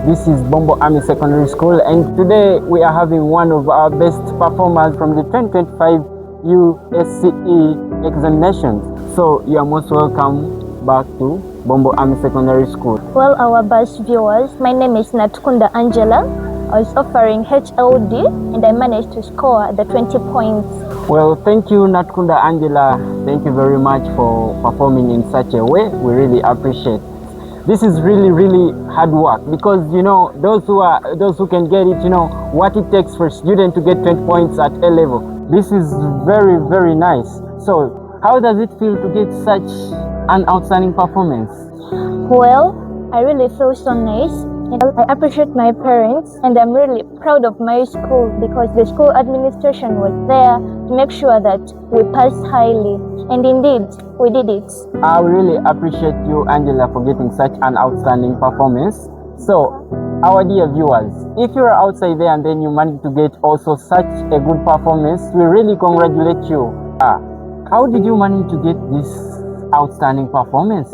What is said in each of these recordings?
This is Bombo Army Secondary School, and today we are having one of our best performers from the 2025 USCE examinations. So you are most welcome back to Bombo Army Secondary School. Well, our best viewers, my name is Natukunda Angella. I was offering HLD and I managed to score the 20 points. Well, thank you, Natukunda Angela. Thank you very much for performing in such a way. We really appreciate it. This is really hard work, because those who can get it, what it takes for a student to get 20 points at A level. This is very nice. So how does it feel to get such an outstanding performance? Well, I really feel so nice. I appreciate my parents, and I'm really proud of my school because the school administration was there to make sure that we passed highly, and indeed we did it. I really appreciate you, Angela, for getting such an outstanding performance. So our dear viewers, if you're outside there and then you managed to get also such a good performance, we really congratulate you. How did you manage to get this outstanding performance?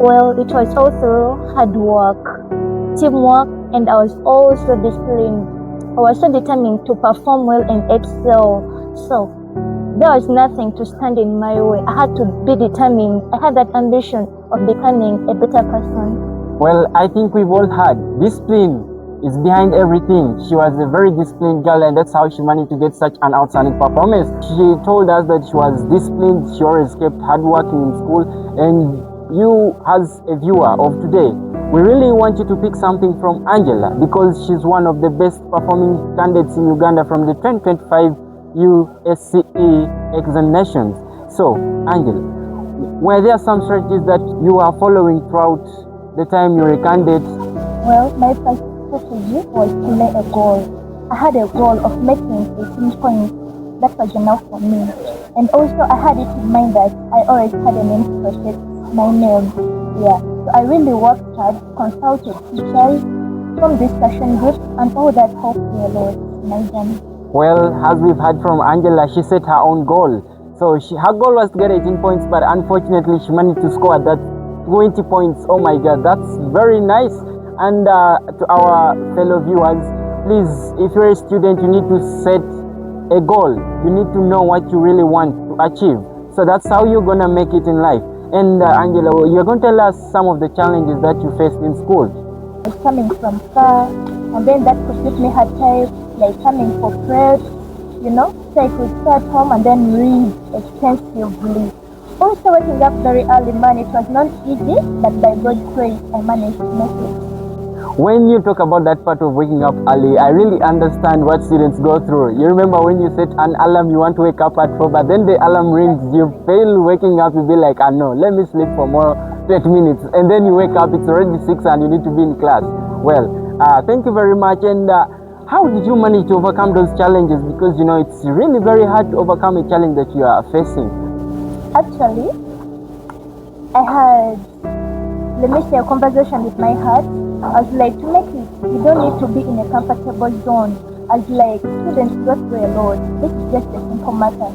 Well, it was also hard work, teamwork, and I was also disciplined. I was so determined to perform well and excel. So there was nothing to stand in my way. I had to be determined. I had that ambition of becoming a better person. Well, I think we've all had discipline is behind everything. She was a very disciplined girl, and that's how she managed to get such an outstanding performance. She told us that she was disciplined. She always kept hardworking in school, and you as a viewer of today, we really want you to pick something from Angela, because she's one of the best performing candidates in Uganda from the 2025 USCE examinations. So, Angela, were there some strategies that you are following throughout the time you were a candidate? Well, my first strategy was to lay a goal. I had a goal of making 18 points. That was enough for me. And also I had it in mind that I always had a name to protect my name. Yeah. So I really worked hard, consulted teachers, from discussion groups, and all that helped me a lot in my journey. Well, as we've heard from Angela, she set her own goal. So her goal was to get 18 points, but unfortunately she managed to score that 20 points. Oh my God, that's very nice. And to our fellow viewers, please, if you're a student, you need to set a goal. You need to know what you really want to achieve. So that's how you're gonna make it in life. And Angela, you're going to tell us some of the challenges that you faced in school. I was coming from far, and then that could give me hard time, like coming for prep, so I could start home and then read extensively. Also waking up very early, man, it was not easy, but by God's grace, I managed to make it. When you talk about that part of waking up early, I really understand what students go through. You remember when you set an alarm, you want to wake up at 4, but then the alarm rings, you fail waking up, you be like, no, let me sleep for more 30 minutes. And then you wake up, it's already 6 and you need to be in class. Well, thank you very much. And how did you manage to overcome those challenges? Because, it's really very hard to overcome a challenge that you are facing. Actually, I had, let me say, a conversation with my heart. I was like, to make it, you don't need to be in a comfortable zone. I was like, students go through a lot. This is just a simple matter.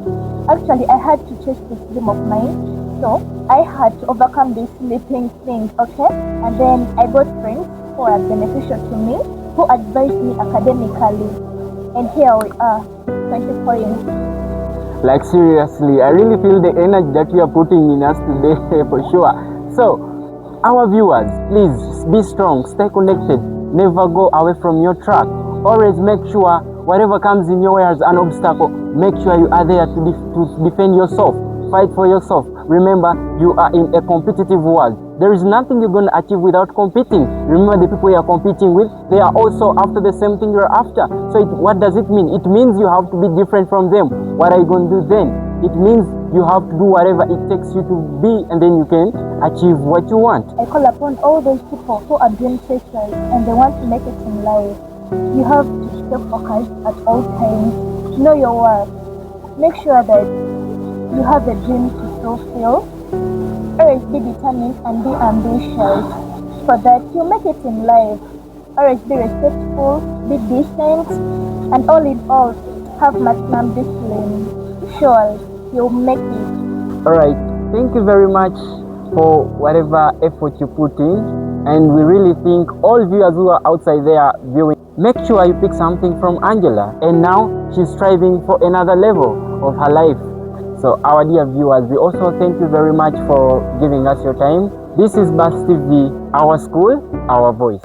Actually, I had to chase this dream of mine. So I had to overcome this sleeping thing, okay? And then I got friends who are beneficial to me, who advised me academically. And here we are, 20 points. Like seriously, I really feel the energy that you are putting in us today for sure. So, our viewers, please be strong, stay connected, never go away from your track. Always make sure whatever comes in your way as an obstacle, make sure you are there to defend yourself, fight for yourself. Remember, you are in a competitive world. There is nothing you're going to achieve without competing. Remember, the people you are competing with, they are also after the same thing you're after. So what does it mean? It means you have to be different from them. What are you going to do then? It means you have to do whatever it takes you to be, and then you can achieve what you want. I call upon all those people who are dream chasers and they want to make it in life. You have to stay focused at all times. Know your worth. Make sure that you have a dream to fulfill. Always be determined and be ambitious so that you make it in life. Always be respectful, be decent, and all in all, have maximum discipline. Sure, you'll make it. Alright, thank you very much for whatever effort you put in. And we really think all viewers who are outside there viewing, make sure you pick something from Angela. And now she's striving for another level of her life. So our dear viewers, we also thank you very much for giving us your time. This is Bus TV, our school, our voice.